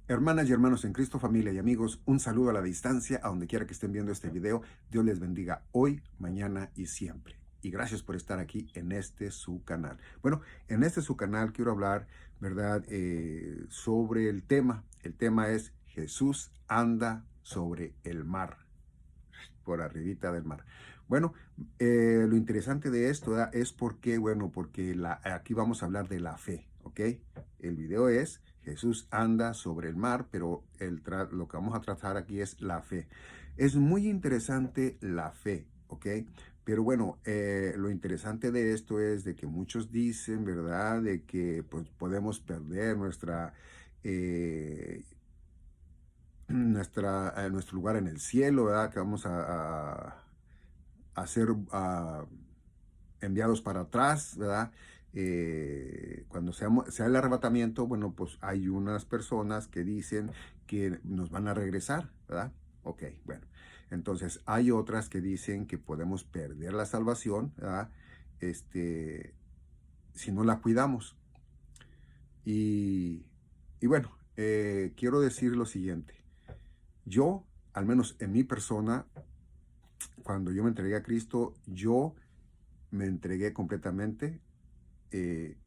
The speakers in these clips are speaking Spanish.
Hermanas y hermanos en Cristo, familia y amigos, un saludo a la distancia, a donde quiera que estén viendo este video. Dios les bendiga hoy, mañana y siempre. Y gracias por estar aquí en este su canal. Bueno, en este su canal quiero hablar, ¿verdad? Sobre el tema. El tema es Jesús anda sobre el mar, por arribita del mar. Bueno, lo interesante de esto, ¿verdad? Es porque, bueno, porque aquí vamos a hablar de la fe, ¿ok? El video es Jesús anda sobre el mar, pero lo que vamos a tratar aquí es la fe. Es muy interesante la fe, ¿ok? Pero bueno, lo interesante de esto es de que muchos dicen, ¿verdad? De que pues, podemos perder eh, nuestro lugar en el cielo, ¿verdad? Que vamos a ser enviados para atrás, ¿verdad? Cuando sea el arrebatamiento, bueno, pues hay unas personas que dicen que nos van a regresar, ¿verdad? Ok, bueno. Entonces, hay otras que dicen que podemos perder la salvación, ¿verdad? Este, si no la cuidamos. Y, y bueno, quiero decir lo siguiente. Yo, al menos en mi persona, cuando yo me entregué a Cristo, yo me entregué completamente eh,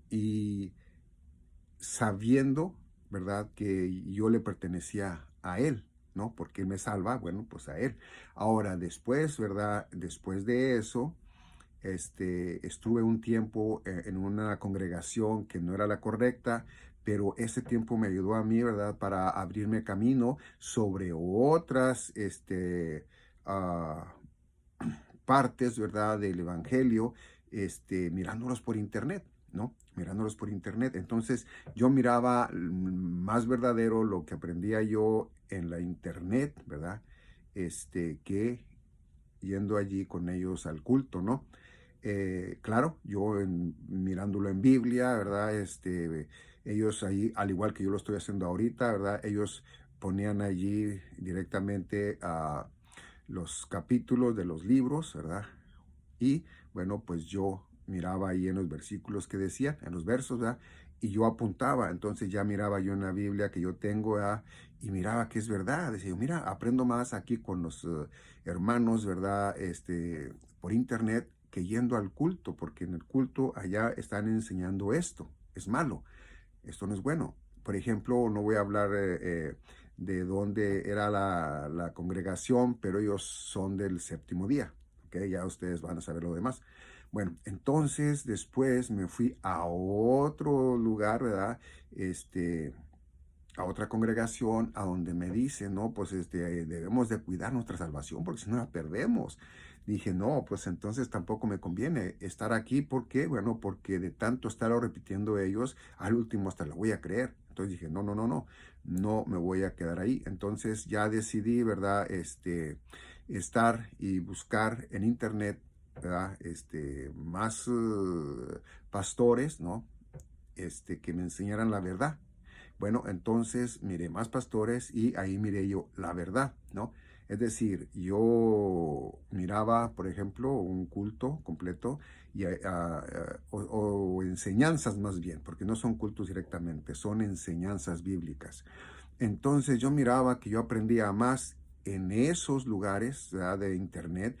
y sabiendo, ¿verdad?, que yo le pertenecía a Él, ¿no? Porque Él me salva, bueno, pues a Él. Ahora, después, ¿verdad? Después de eso, estuve un tiempo en una congregación que no era la correcta, pero ese tiempo me ayudó a mí, ¿verdad?, para abrirme camino sobre otras, ah, partes, ¿verdad?, del Evangelio, mirándolos por internet, ¿no? Mirándolos por internet. Entonces, yo miraba más verdadero lo que aprendía yo en la internet, ¿verdad? Que yendo allí con ellos al culto, ¿no? Claro, mirándolo en Biblia, ¿verdad? Ellos ahí, al igual que yo lo estoy haciendo ahorita, ¿verdad? Ellos ponían allí directamente a los capítulos de los libros, ¿verdad? Y bueno, pues yo miraba ahí en los versículos que decían, en los versos, ¿verdad? Y yo apuntaba, entonces ya miraba yo en la Biblia que yo tengo, ¿verdad? Y miraba que es verdad. Decía, mira, aprendo más aquí con los hermanos, ¿verdad? Por internet que yendo al culto, porque en el culto allá están enseñando esto. Es malo, esto no es bueno. Por ejemplo, no voy a hablar de dónde era la congregación, pero ellos son del séptimo día. ¿Ok? Ya ustedes van a saber lo demás. Bueno, entonces después me fui a otro lugar, ¿verdad? A otra congregación a donde me dicen, no, pues debemos de cuidar nuestra salvación porque si no la perdemos. Dije, no, pues entonces tampoco me conviene estar aquí. ¿Por qué? Bueno, porque de tanto estarlo repitiendo ellos, al último hasta lo voy a creer. Entonces dije, no, no, no, no, no me voy a quedar ahí. Entonces ya decidí, ¿verdad? Estar y buscar en internet, ¿verdad? Más pastores, ¿no? Que me enseñaran la verdad. Bueno, entonces miré más pastores y ahí miré yo la verdad, ¿no? Es decir, yo miraba, por ejemplo, un culto completo o enseñanzas más bien, porque no son cultos directamente, son enseñanzas bíblicas. Entonces yo miraba que yo aprendía más en esos lugares, ¿verdad?, de internet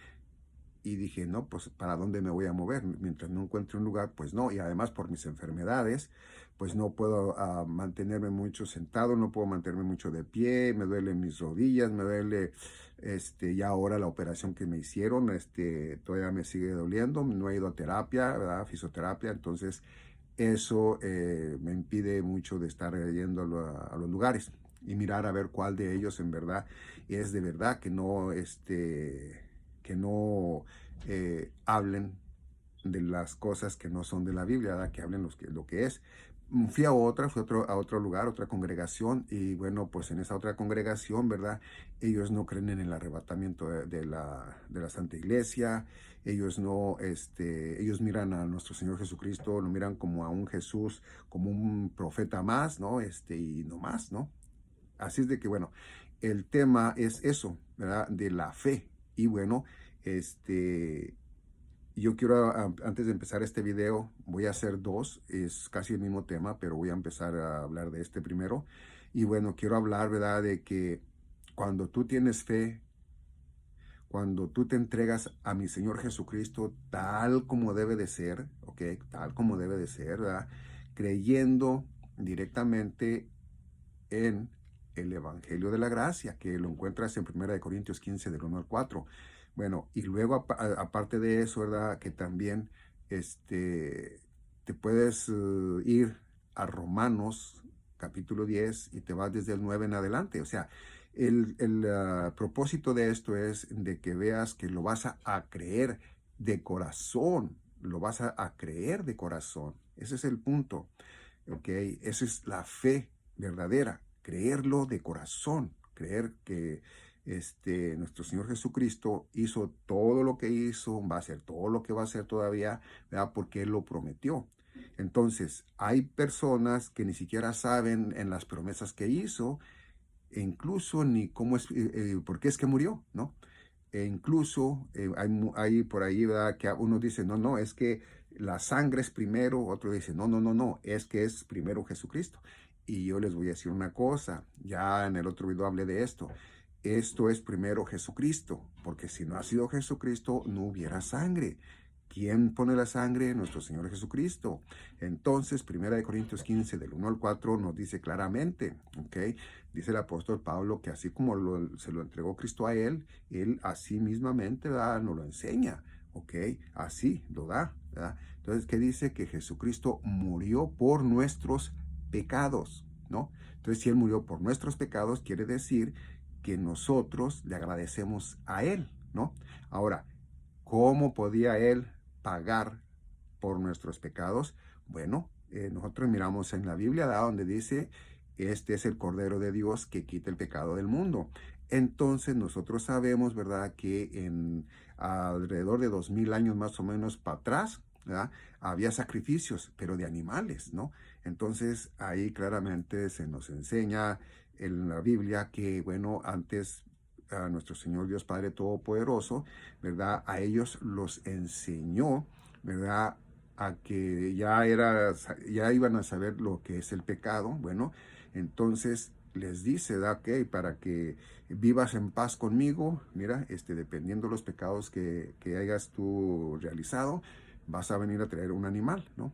y dije, no, pues ¿para dónde me voy a mover? Mientras no encuentre un lugar, pues no. Y además por mis enfermedades, pues no puedo mantenerme mucho sentado, no puedo mantenerme mucho de pie, me duelen mis rodillas, me duele, ya ahora la operación que me hicieron, todavía me sigue doliendo, no he ido a terapia, ¿verdad? Fisioterapia, entonces eso me impide mucho de estar yendo a los lugares y mirar a ver cuál de ellos en verdad es de verdad, que no hablen de las cosas que no son de la Biblia, ¿verdad? Que hablen lo que es. Fui a otro lugar, otra congregación, y bueno, pues en esa otra congregación, ¿verdad? Ellos no creen en el arrebatamiento de la Santa Iglesia, ellos no, ellos miran a nuestro Señor Jesucristo, lo miran como a un Jesús, como un profeta más, ¿no? Y no más, ¿no? Así es de que, bueno, el tema es eso, ¿verdad? De la fe. Y bueno, este, yo quiero, antes de empezar este video, voy a hacer dos, es casi el mismo tema, pero voy a empezar a hablar de este primero. Y bueno, quiero hablar, ¿verdad?, de que cuando tú tienes fe, cuando tú te entregas a mi Señor Jesucristo tal como debe de ser, ¿ok? Tal como debe de ser, ¿verdad? Creyendo directamente en el Evangelio de la Gracia, que lo encuentras en 1 Corintios 15, del 1 al 4. Bueno, y luego aparte de eso, ¿verdad? Que también te puedes ir a Romanos capítulo 10 y te vas desde el 9 en adelante. O sea, el propósito de esto es de que veas que lo vas a creer de corazón, lo vas a creer de corazón. Ese es el punto, ¿ok? Esa es la fe verdadera, creerlo de corazón, creer que nuestro Señor Jesucristo hizo todo lo que hizo, va a hacer todo lo que va a hacer todavía, ¿verdad? Porque Él lo prometió. Entonces, hay personas que ni siquiera saben en las promesas que hizo, e incluso ni cómo es, por qué es que murió, ¿no? E incluso hay por ahí, ¿verdad?, que uno dice, no, no, es que la sangre es primero, otro dice, no, no, no, no, es que es primero Jesucristo. Y yo les voy a decir una cosa, ya en el otro video hablé de esto. Esto es primero Jesucristo, porque si no ha sido Jesucristo, no hubiera sangre. ¿Quién pone la sangre? Nuestro Señor Jesucristo. Entonces, 1 Corintios 15, del 1 al 4, nos dice claramente, ¿ok? Dice el apóstol Pablo que así como se lo entregó Cristo a él así mismamente, ¿verdad?, nos lo enseña, ¿ok? Así lo da, ¿verdad? Entonces, ¿qué dice? Que Jesucristo murió por nuestros pecados, ¿no? Entonces, si Él murió por nuestros pecados, quiere decir que nosotros le agradecemos a Él, ¿no? Ahora, ¿cómo podía Él pagar por nuestros pecados? Bueno, nosotros miramos en la Biblia, ¿verdad?, donde dice, este es el Cordero de Dios que quita el pecado del mundo. Entonces nosotros sabemos, ¿verdad?, que en alrededor de 2000 años más o menos para atrás, ¿verdad?, había sacrificios, pero de animales, ¿no? Entonces ahí claramente se nos enseña en la Biblia que, bueno, antes a nuestro Señor Dios Padre Todopoderoso, ¿verdad?, a ellos los enseñó, ¿verdad?, a que ya iban a saber lo que es el pecado. Bueno, entonces les dice, ¿da? Ok, para que vivas en paz conmigo, mira, dependiendo de los pecados que hayas tú realizado, vas a venir a traer un animal, ¿no?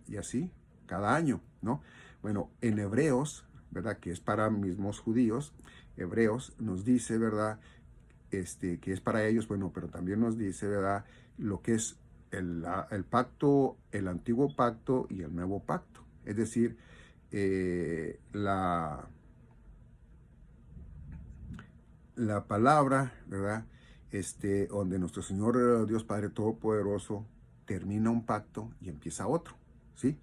Y así, cada año, ¿no? Bueno, en Hebreos, ¿verdad?, que es para mismos judíos, Hebreos nos dice, ¿verdad?, que es para ellos, bueno, pero también nos dice, ¿verdad?, lo que es el pacto, el antiguo pacto y el nuevo pacto. Es decir, la palabra, ¿verdad?, donde nuestro Señor Dios Padre Todopoderoso termina un pacto y empieza otro, ¿sí?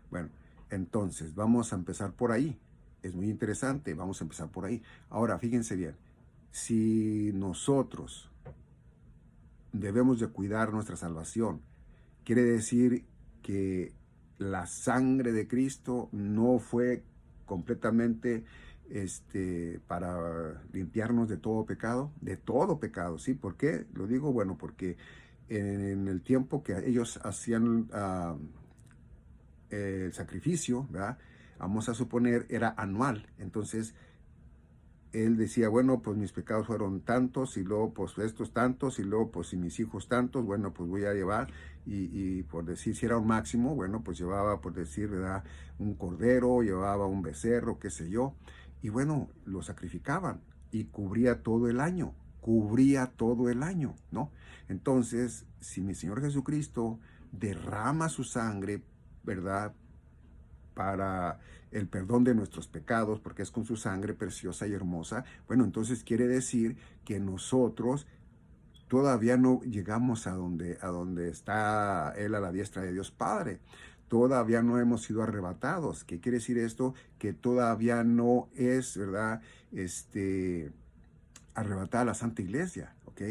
Bueno, entonces vamos a empezar por ahí. Es muy interesante, vamos a empezar por ahí. Ahora, fíjense bien, si nosotros debemos de cuidar nuestra salvación, quiere decir que la sangre de Cristo no fue completamente para limpiarnos de todo pecado, ¿sí? ¿Por qué? Lo digo, bueno, porque en el tiempo que ellos hacían el sacrificio, ¿verdad?, vamos a suponer, era anual. Entonces, él decía, bueno, pues mis pecados fueron tantos, y luego pues estos tantos, y luego pues si mis hijos tantos, bueno, pues voy a llevar, y por decir, si era un máximo, bueno, pues llevaba, por decir, ¿verdad?, un cordero, llevaba un becerro, qué sé yo, y bueno, lo sacrificaban, y cubría todo el año, ¿no? Entonces, si mi Señor Jesucristo derrama su sangre, ¿verdad?, para el perdón de nuestros pecados, porque es con su sangre preciosa y hermosa, bueno, entonces quiere decir que nosotros todavía no llegamos a donde está Él a la diestra de Dios Padre. Todavía no hemos sido arrebatados. ¿Qué quiere decir esto? Que todavía no es, ¿verdad?, arrebatada la Santa Iglesia, ¿ok?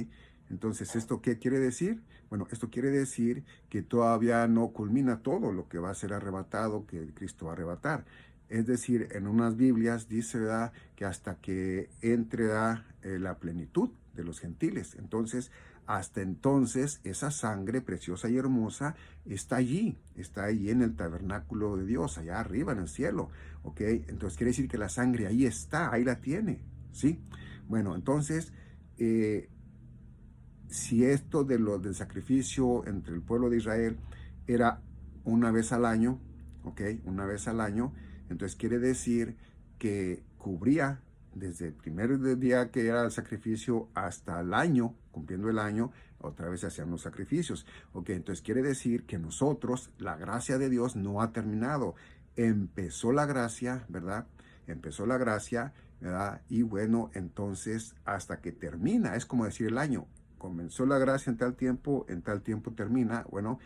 Entonces, ¿esto qué quiere decir? Bueno, esto quiere decir que todavía no culmina todo lo que va a ser arrebatado, que Cristo va a arrebatar. Es decir, en unas Biblias dice, ¿verdad?, que hasta que entre la plenitud de los gentiles. Entonces, hasta entonces esa sangre preciosa y hermosa está allí en el tabernáculo de Dios, allá arriba en el cielo, ¿ok? Entonces quiere decir que la sangre ahí está, ahí la tiene, ¿sí? Bueno, entonces, si esto del sacrificio entre el pueblo de Israel era una vez al año, ¿ok? Una vez al año, entonces quiere decir que cubría desde el primer día que era el sacrificio hasta el año, cumpliendo el año, otra vez se hacían los sacrificios. Ok, entonces quiere decir que nosotros, la gracia de Dios no ha terminado. Empezó la gracia, ¿verdad? Empezó la gracia, ¿verdad? Y bueno, entonces hasta que termina, es como decir el año. Comenzó la gracia en tal tiempo termina. Bueno,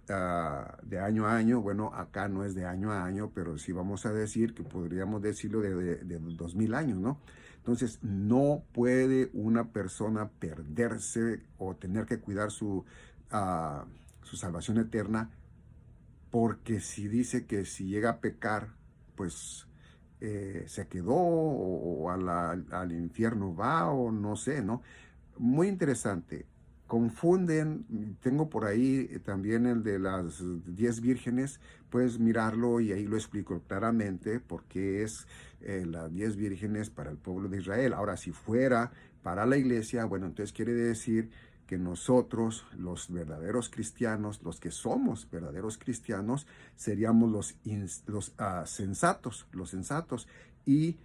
de año a año, bueno, acá no es de año a año, pero sí vamos a decir que podríamos decirlo de 2000 años, ¿no? Entonces, no puede una persona perderse o tener que cuidar su salvación eterna, porque si dice que si llega a pecar, pues se quedó o al infierno va o no sé, ¿no? Muy interesante. Confunden, tengo por ahí también el de las 10 vírgenes, puedes mirarlo y ahí lo explico claramente porque es las 10 vírgenes para el pueblo de Israel. Ahora, si fuera para la iglesia, bueno, entonces quiere decir que nosotros, los verdaderos cristianos, los que somos verdaderos cristianos, seríamos los sensatos, y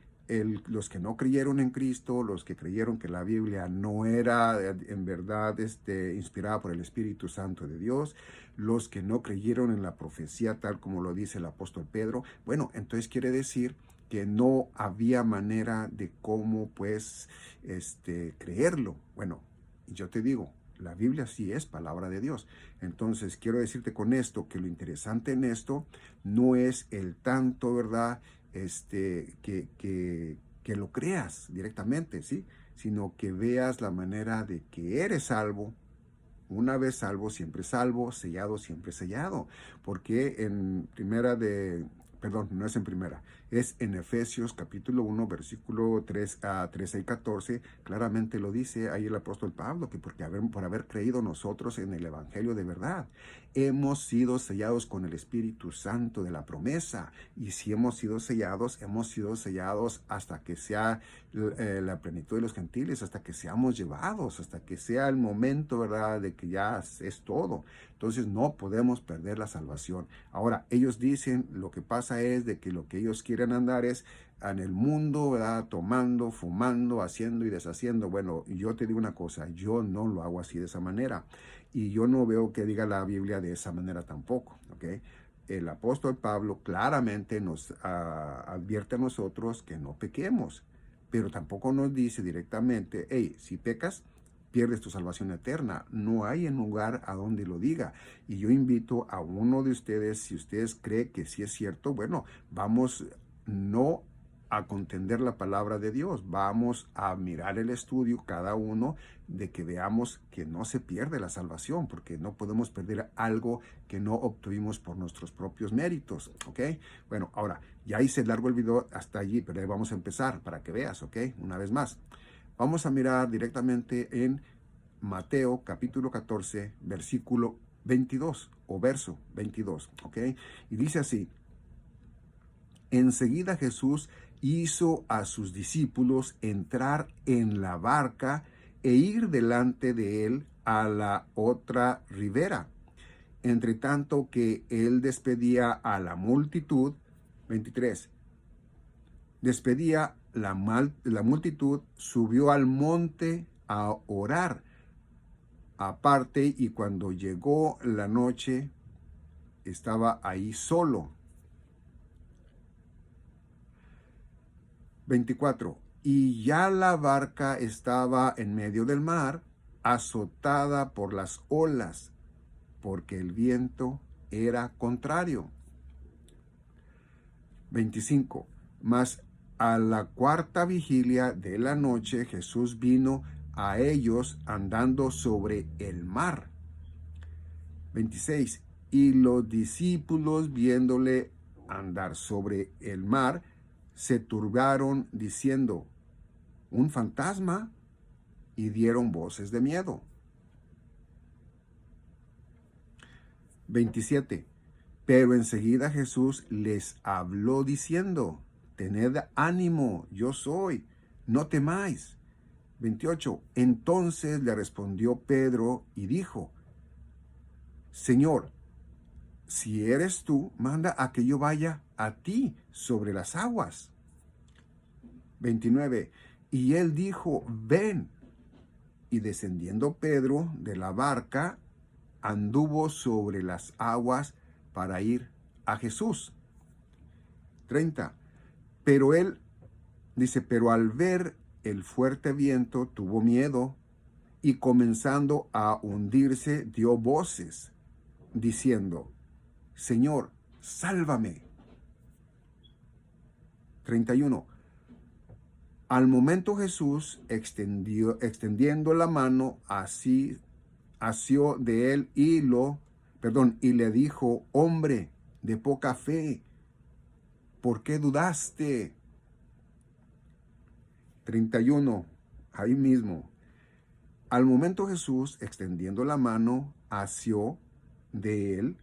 los que no creyeron en Cristo, los que creyeron que la Biblia no era en verdad inspirada por el Espíritu Santo de Dios, los que no creyeron en la profecía tal como lo dice el apóstol Pedro, bueno, entonces quiere decir que no había manera de cómo pues creerlo. Bueno, yo te digo, la Biblia sí es palabra de Dios. Entonces quiero decirte con esto que lo interesante en esto no es el tanto, ¿verdad? Que lo creas directamente, ¿sí? Sino que veas la manera de que eres salvo. Una vez salvo, sellado, siempre sellado. Porque en perdón, no es en primera, es en Efesios capítulo 1, versículo 13 y 14, claramente lo dice ahí el apóstol Pablo, que por haber creído nosotros en el evangelio de verdad, hemos sido sellados con el Espíritu Santo de la promesa. Y si hemos sido sellados hasta que sea la plenitud de los gentiles, hasta que seamos llevados, hasta que sea el momento, ¿verdad?, de que ya es todo. Entonces no podemos perder la salvación. Ahora, ellos dicen, lo que pasa es de que lo que ellos quieren andar es en el mundo, ¿verdad?, tomando, fumando, haciendo y deshaciendo. Bueno, yo te digo una cosa, yo no lo hago así de esa manera. Y yo no veo que diga la Biblia de esa manera tampoco, ¿ok? El apóstol Pablo claramente nos advierte a nosotros que no pequemos, pero tampoco nos dice directamente, hey, si pecas, pierdes tu salvación eterna. No hay en lugar a donde lo diga. Y yo invito a uno de ustedes, si ustedes creen que sí es cierto, bueno, vamos no a contender la palabra de Dios, vamos a mirar el estudio cada uno, de que veamos que no se pierde la salvación, porque no podemos perder algo que no obtuvimos por nuestros propios méritos, ¿ok? Bueno, ahora, ya hice largo el video hasta allí, pero ahí vamos a empezar para que veas, ¿ok? Una vez más. Vamos a mirar directamente en Mateo capítulo 14, versículo 22 o verso 22, ¿ok? Y dice así: enseguida Jesús hizo a sus discípulos entrar en la barca e ir delante de él a la otra ribera, entre tanto que él despedía a la multitud. 23. Despedía la multitud, subió al monte a orar aparte, y cuando llegó la noche estaba ahí solo. 24. Y ya la barca estaba en medio del mar, azotada por las olas, porque el viento era contrario. 25. Mas a la cuarta vigilia de la noche Jesús vino a ellos andando sobre el mar. 26. Y los discípulos, viéndole andar sobre el mar, se turbaron diciendo: un fantasma, y dieron voces de miedo. 27. Pero enseguida Jesús les habló diciendo, tened ánimo, yo soy, no temáis. 28. Entonces le respondió Pedro y dijo, Señor, si eres tú, manda a que yo vaya a ti sobre las aguas. 29. Y él dijo, ven. Y descendiendo Pedro de la barca, anduvo sobre las aguas para ir a Jesús. 30. Pero él dice, pero al ver el fuerte viento tuvo miedo y comenzando a hundirse dio voces, diciendo, Señor, sálvame. 31. Al momento Jesús extendiendo la mano, así asió de él y le dijo, hombre de poca fe, ¿por qué dudaste? 31. Ahí mismo. Al momento Jesús, extendiendo la mano, asió de él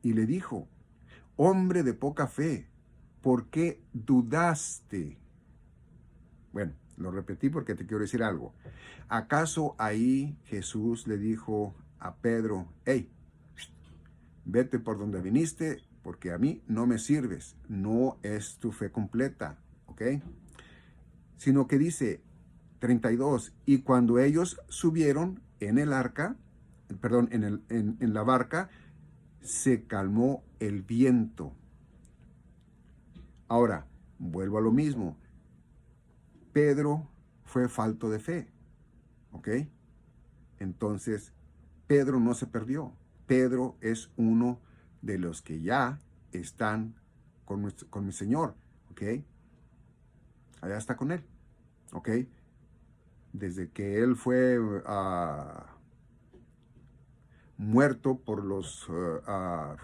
y le dijo, hombre de poca fe, ¿por qué dudaste? Bueno, lo repetí porque te quiero decir algo. ¿Acaso ahí Jesús le dijo a Pedro, hey, vete por donde viniste, porque a mí no me sirves, no es tu fe completa, ¿ok? Sino que dice 32, y cuando ellos subieron en el arca, perdón, en la barca, se calmó el viento. Ahora, vuelvo a lo mismo. Pedro fue falto de fe, ¿ok? Entonces, Pedro no se perdió. Pedro es uno de los que ya están con mi Señor, ¿ok? Allá está con Él, ¿ok? Desde que Él fue muerto por los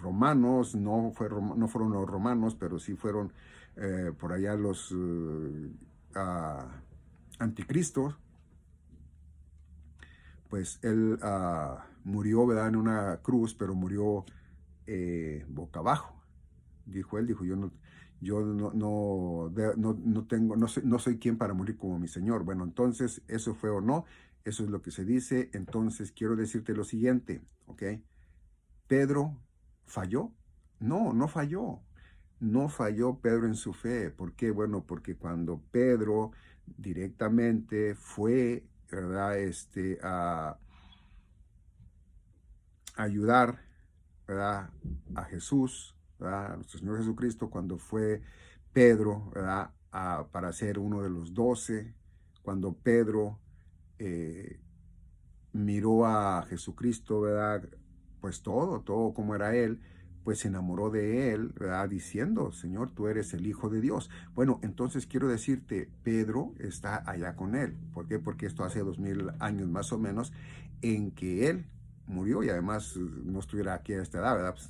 romanos, no fueron los romanos, pero sí fueron por allá los anticristos, pues Él murió, ¿verdad?, en una cruz, pero murió boca abajo. Él dijo, no soy quien para morir como mi Señor. Bueno, entonces, eso fue o no, eso es lo que se dice. Entonces, quiero decirte lo siguiente, ¿ok? ¿Pedro falló? No, no falló. No falló Pedro en su fe. ¿Por qué? Bueno, porque cuando Pedro directamente fue, ¿verdad?, a ayudar, ¿verdad?, a Jesús, ¿verdad?, a nuestro Señor Jesucristo, cuando fue Pedro, ¿verdad?, para ser uno de los 12, cuando Pedro miró a Jesucristo, ¿verdad?, pues todo como era Él, pues se enamoró de Él, ¿verdad?, diciendo, Señor, tú eres el Hijo de Dios. Bueno, entonces quiero decirte, Pedro está allá con Él. ¿Por qué? Porque esto hace 2000 años más o menos, en que Él murió y además no estuviera aquí a esta edad, ¿verdad? Pues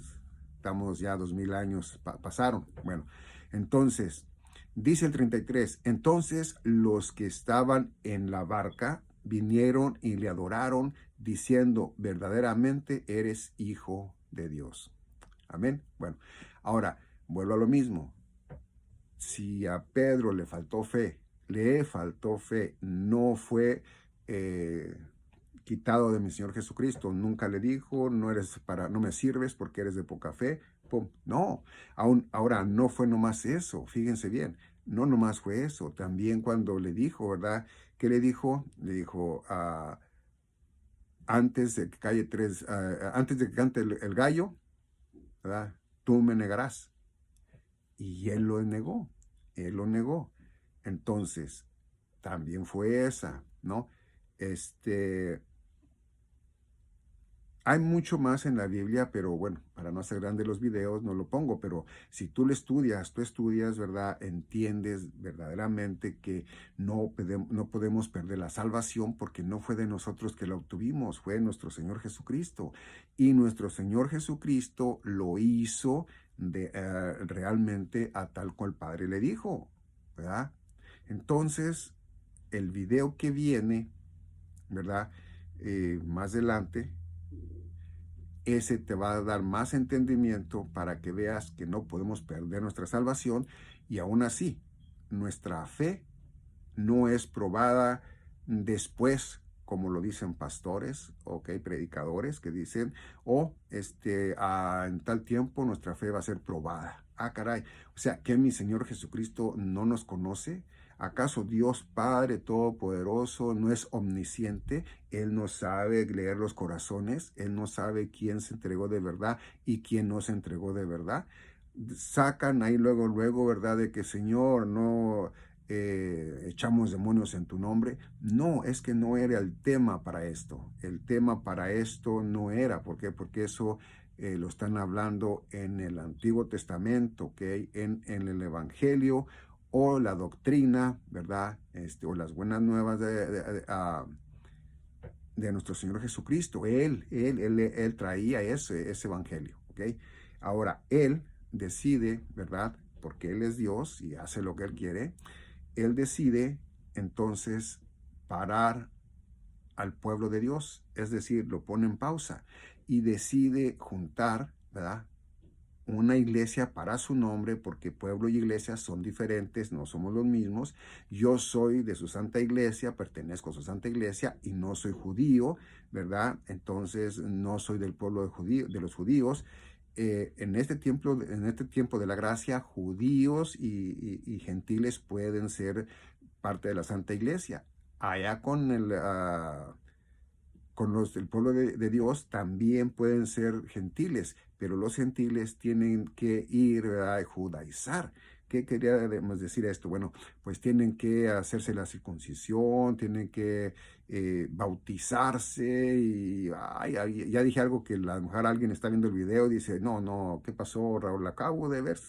estamos ya 2000 años pasaron. Bueno, entonces, dice el 33, entonces los que estaban en la barca vinieron y le adoraron, diciendo, verdaderamente eres Hijo de Dios. Amén. Bueno, ahora, vuelvo a lo mismo. Si a Pedro le faltó fe, no fue quitado de mi Señor Jesucristo, nunca le dijo, no me sirves porque eres de poca fe, pum, no, ahora no fue nomás eso, fíjense bien, no nomás fue eso, también cuando le dijo, ¿verdad? ¿Qué le dijo? Le dijo, antes de que antes de que cante el gallo, ¿verdad?, tú me negarás. Y él lo negó. Entonces, también fue esa, ¿no? Hay mucho más en la Biblia, pero bueno, para no hacer grandes los videos, no lo pongo, pero si tú estudias, ¿verdad?, entiendes verdaderamente que no podemos perder la salvación porque no fue de nosotros que la obtuvimos, fue nuestro Señor Jesucristo. Y nuestro Señor Jesucristo lo hizo realmente a tal cual el Padre le dijo, ¿verdad? Entonces, el video que viene, ¿verdad?, más adelante, ese te va a dar más entendimiento para que veas que no podemos perder nuestra salvación y aún así nuestra fe no es probada después, como lo dicen pastores, predicadores que dicen, en tal tiempo nuestra fe va a ser probada. Ah, caray, o sea, ¿que mi Señor Jesucristo no nos conoce? ¿Acaso Dios Padre Todopoderoso no es omnisciente? Él no sabe leer los corazones, Él no sabe quién se entregó de verdad y quién no se entregó de verdad. Sacan ahí luego, ¿verdad? De que Señor, no echamos demonios en tu nombre. No, es que no era el tema para esto. El tema para esto no era. ¿Por qué? Porque eso lo están hablando en el Antiguo Testamento, ¿ok? En el Evangelio o la doctrina, ¿verdad? O las buenas nuevas de nuestro Señor Jesucristo. Él traía ese Evangelio, ¿ok? Ahora, Él decide, ¿verdad? Porque Él es Dios y hace lo que Él quiere. Él decide entonces parar al pueblo de Dios, es decir, lo pone en pausa y decide juntar, ¿verdad? Una iglesia para su nombre, porque pueblo y iglesia son diferentes, no somos los mismos. Yo soy de su santa iglesia, pertenezco a su santa iglesia y no soy judío, ¿verdad? Entonces no soy del pueblo de los judíos. En este tiempo de la gracia, judíos y gentiles pueden ser parte de la Santa Iglesia. Allá con los del pueblo de Dios también pueden ser gentiles, pero los gentiles tienen que ir a judaizar. ¿Qué queríamos decir esto? Bueno, pues tienen que hacerse la circuncisión, tienen que bautizarse y ya dije algo que a lo mejor alguien está viendo el video y dice, no, ¿qué pasó, Raúl? Acabo de ver,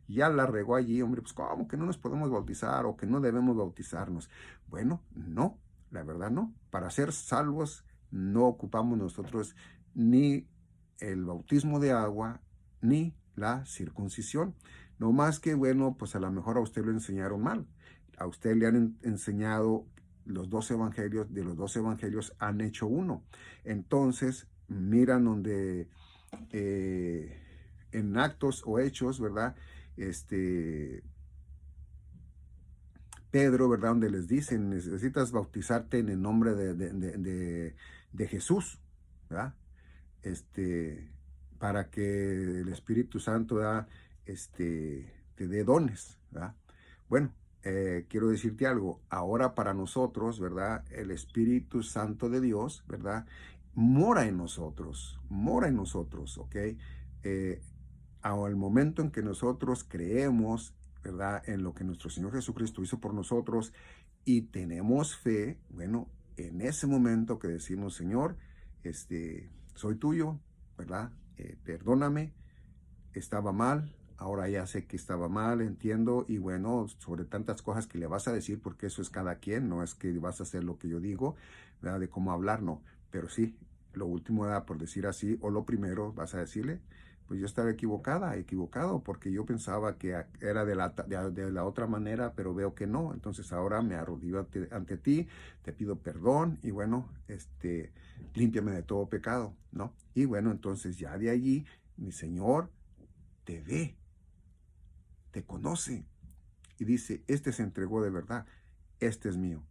ya la regó allí, hombre, pues ¿cómo que no nos podemos bautizar o que no debemos bautizarnos? Bueno, no, la verdad no. Para ser salvos no ocupamos nosotros ni el bautismo de agua ni la circuncisión. No más que, bueno, pues a lo mejor a usted lo enseñaron mal. A usted le han enseñado los dos evangelios, de los dos evangelios han hecho uno. Entonces, miran donde en Actos o Hechos, ¿verdad? Pedro, ¿verdad? Donde les dicen, necesitas bautizarte en el nombre de Jesús, ¿verdad? Para que el Espíritu Santo te dé dones, ¿verdad? Bueno, quiero decirte algo, ahora para nosotros, ¿verdad? El Espíritu Santo de Dios, ¿verdad? Mora en nosotros, ¿ok? Al momento en que nosotros creemos, ¿verdad? En lo que nuestro Señor Jesucristo hizo por nosotros y tenemos fe, bueno, en ese momento que decimos, Señor, soy tuyo, ¿verdad? Perdóname, estaba mal, ahora ya sé que estaba mal, entiendo, y bueno, sobre tantas cosas que le vas a decir, porque eso es cada quien, no es que vas a hacer lo que yo digo, ¿verdad? De cómo hablar, no, pero sí, lo último era por decir así, o lo primero vas a decirle, pues yo estaba equivocado, porque yo pensaba que era de la otra manera, pero veo que no, entonces ahora me arrodillo ante ti, te pido perdón, y bueno, límpiame de todo pecado, ¿no? Y bueno, entonces ya de allí, mi Señor te ve, te conoce y dice, este se entregó de verdad, este es mío.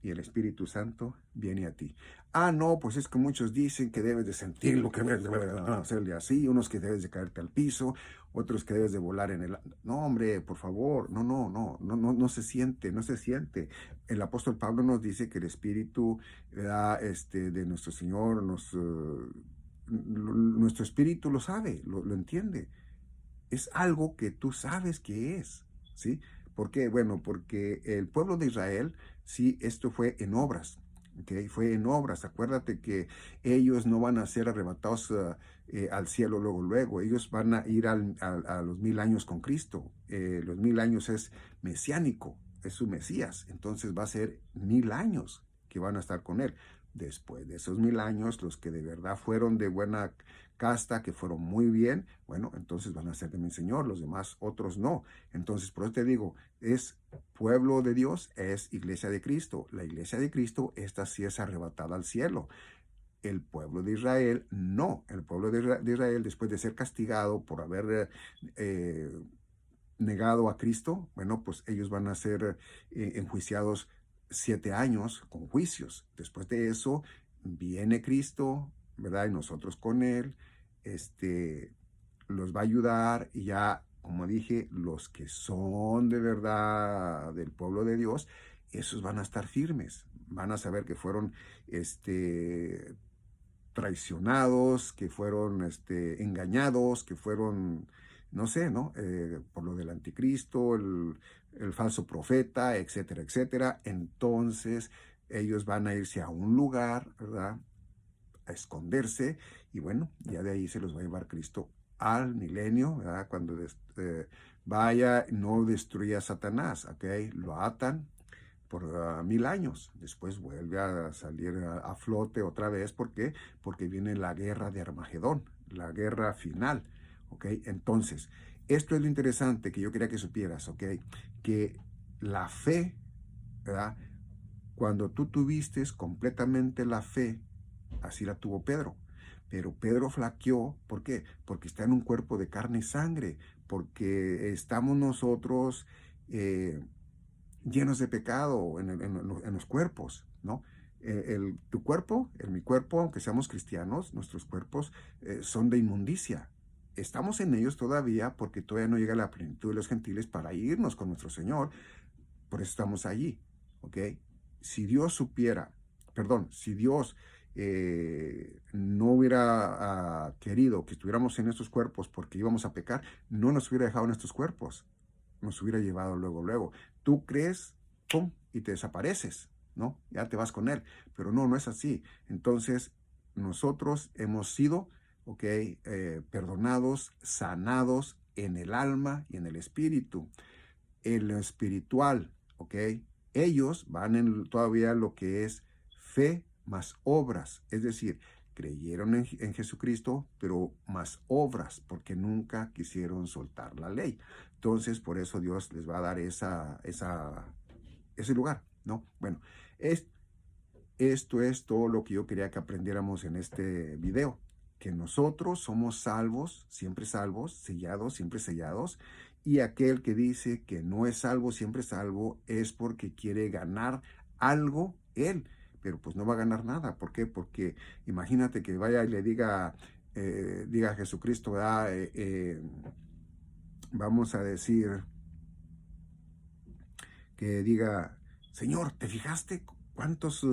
Y el Espíritu Santo viene a ti. Ah, no, pues es que muchos dicen que debes de sentirlo, que debes de hacerle así, unos que debes de caerte al piso, otros que debes de volar en el... No, hombre, por favor, no se siente, no se siente. El apóstol Pablo nos dice que el Espíritu de nuestro Señor, nuestro Espíritu lo sabe, lo entiende. Es algo que tú sabes que es, ¿sí? ¿Por qué? Bueno, porque el pueblo de Israel, sí, esto fue en obras, ¿ok? Fue en obras. Acuérdate que ellos no van a ser arrebatados al cielo luego. Ellos van a ir a los 1000 años con Cristo. Los 1000 años es mesiánico, es su Mesías. Entonces va a ser 1000 años que van a estar con él. Después de esos 1000 años, los que de verdad fueron de buena casta, que fueron muy bien, bueno, entonces van a ser de mi Señor, los demás otros no. Entonces, por eso te digo, es pueblo de Dios, es iglesia de Cristo. La iglesia de Cristo, esta sí es arrebatada al cielo. El pueblo de Israel no. El pueblo de Israel, después de ser castigado por haber negado a Cristo, bueno, pues ellos van a ser enjuiciados 7 años con juicios. Después de eso viene Cristo, ¿verdad? Y nosotros con él, los va a ayudar y ya, como dije, los que son de verdad del pueblo de Dios, esos van a estar firmes, van a saber que fueron, traicionados, que fueron engañados, que fueron, no sé, ¿no? Por lo del anticristo, el falso profeta, etcétera, etcétera. Entonces ellos van a irse a un lugar, ¿verdad? A esconderse y bueno, ya de ahí se los va a llevar Cristo al milenio, ¿verdad? Cuando vaya, no destruya a Satanás, ¿ok? Lo atan por 1000 años. Después vuelve a salir a flote otra vez. ¿Por qué? Porque viene la guerra de Armagedón, la guerra final. ¿Ok? Entonces, esto es lo interesante que yo quería que supieras. ¿Ok? Que la fe, ¿verdad? Cuando tú tuviste completamente la fe, así la tuvo Pedro. Pero Pedro flaqueó, ¿por qué? Porque está en un cuerpo de carne y sangre, porque estamos nosotros llenos de pecado en los cuerpos, ¿no? Tu cuerpo, mi cuerpo, aunque seamos cristianos, nuestros cuerpos son de inmundicia. Estamos en ellos todavía porque todavía no llega la plenitud de los gentiles para irnos con nuestro Señor. Por eso estamos allí, ¿ok? Si Dios supiera, perdón, si Dios no hubiera querido que estuviéramos en estos cuerpos porque íbamos a pecar, no nos hubiera dejado en estos cuerpos, nos hubiera llevado luego, luego. Tú crees, pum, y te desapareces, ¿no? Ya te vas con él, pero no, no es así. Entonces, nosotros hemos sido, ¿ok? Perdonados, sanados en el alma y en el espíritu. En lo espiritual, ¿ok? Ellos van en todavía lo que es fe más obras, es decir, creyeron en Jesucristo, pero más obras, porque nunca quisieron soltar la ley. Entonces, por eso Dios les va a dar ese lugar, ¿no? Bueno, esto es todo lo que yo quería que aprendiéramos en este video, que nosotros somos salvos, sellados, siempre sellados, y aquel que dice que no es siempre salvo, es porque quiere ganar algo él, pero pues no va a ganar nada. ¿Por qué? Porque imagínate que vaya y le diga a Jesucristo, ¿verdad? Vamos a decir que diga, Señor, ¿te fijaste cuántas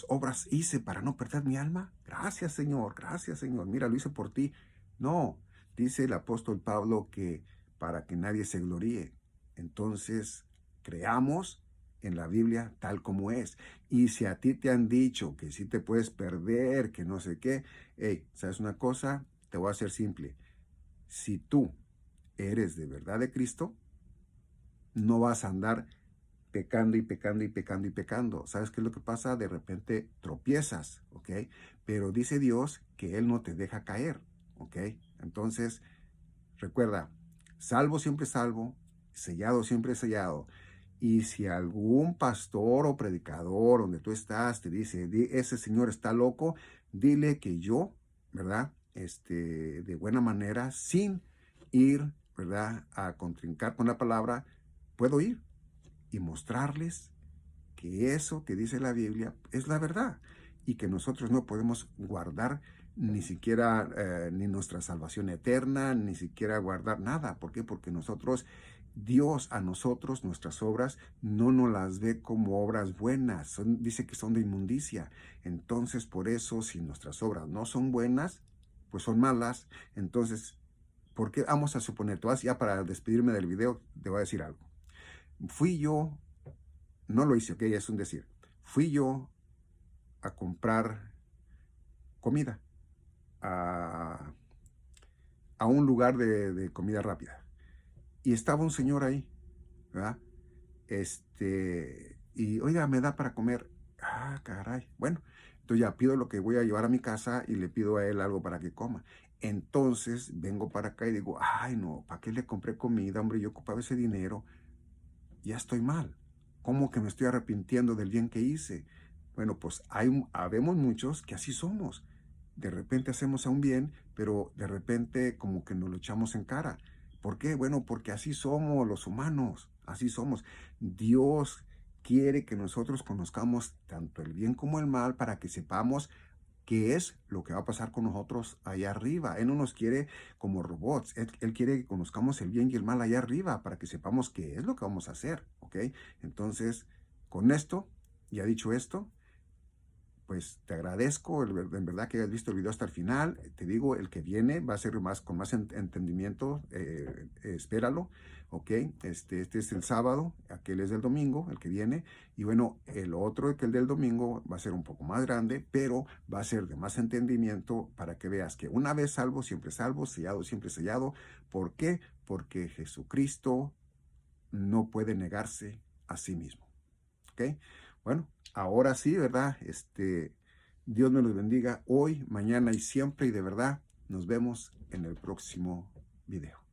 obras hice para no perder mi alma? Gracias, Señor, mira, lo hice por ti. No, dice el apóstol Pablo que para que nadie se gloríe. Entonces, creamos en la Biblia tal como es. Y si a ti te han dicho que sí te puedes perder, que no sé qué, hey, ¿sabes una cosa? Te voy a hacer simple. Si tú eres de verdad de Cristo, no vas a andar pecando y pecando y pecando y pecando. ¿Sabes qué es lo que pasa? De repente tropiezas, ¿ok? Pero dice Dios que Él no te deja caer, ¿ok? Entonces, recuerda, salvo, sellado siempre sellado. Y si algún pastor o predicador donde tú estás te dice, ese señor está loco, dile que yo, ¿verdad? De buena manera, sin ir, ¿verdad? A contrincar con la palabra, puedo ir y mostrarles que eso que dice la Biblia es la verdad y que nosotros no podemos guardar ni siquiera ni nuestra salvación eterna, ni siquiera guardar nada. ¿Por qué? Porque Dios a nosotros, nuestras obras, no nos las ve como obras buenas. Dice que son de inmundicia. Entonces, por eso, si nuestras obras no son buenas, pues son malas. Entonces, ¿por qué vamos a suponer? Ya para despedirme del video, te voy a decir algo. Fui yo, no lo hice, ok, es un decir. Fui yo a comprar comida a, a un lugar de comida rápida. Y estaba un señor ahí, ¿verdad? Y oiga, me da para comer. Ah, caray. Bueno, entonces ya pido lo que voy a llevar a mi casa y le pido a él algo para que coma. Entonces vengo para acá y digo, ay no, ¿para qué le compré comida? Hombre, yo ocupaba ese dinero. Ya estoy mal. ¿Cómo que me estoy arrepintiendo del bien que hice? Bueno, pues habemos muchos que así somos. De repente hacemos a un bien, pero de repente como que nos lo echamos en cara. ¿Por qué? Bueno, porque así somos los humanos, así somos. Dios quiere que nosotros conozcamos tanto el bien como el mal para que sepamos qué es lo que va a pasar con nosotros allá arriba. Él no nos quiere como robots. Él quiere que conozcamos el bien y el mal allá arriba para que sepamos qué es lo que vamos a hacer, ¿ok? Entonces, con esto, ya dicho esto, pues te agradezco en verdad que hayas visto el video hasta el final. Te digo, el que viene va a ser con más entendimiento. Espéralo, ¿ok? Este es el sábado, aquel es el domingo, el que viene. Y bueno, el otro, que el del domingo, va a ser un poco más grande, pero va a ser de más entendimiento para que veas que una vez salvo, sellado, siempre sellado. ¿Por qué? Porque Jesucristo no puede negarse a sí mismo. ¿Ok? Bueno, ahora sí, ¿verdad? Dios me los bendiga hoy, mañana y siempre, y de verdad nos vemos en el próximo video.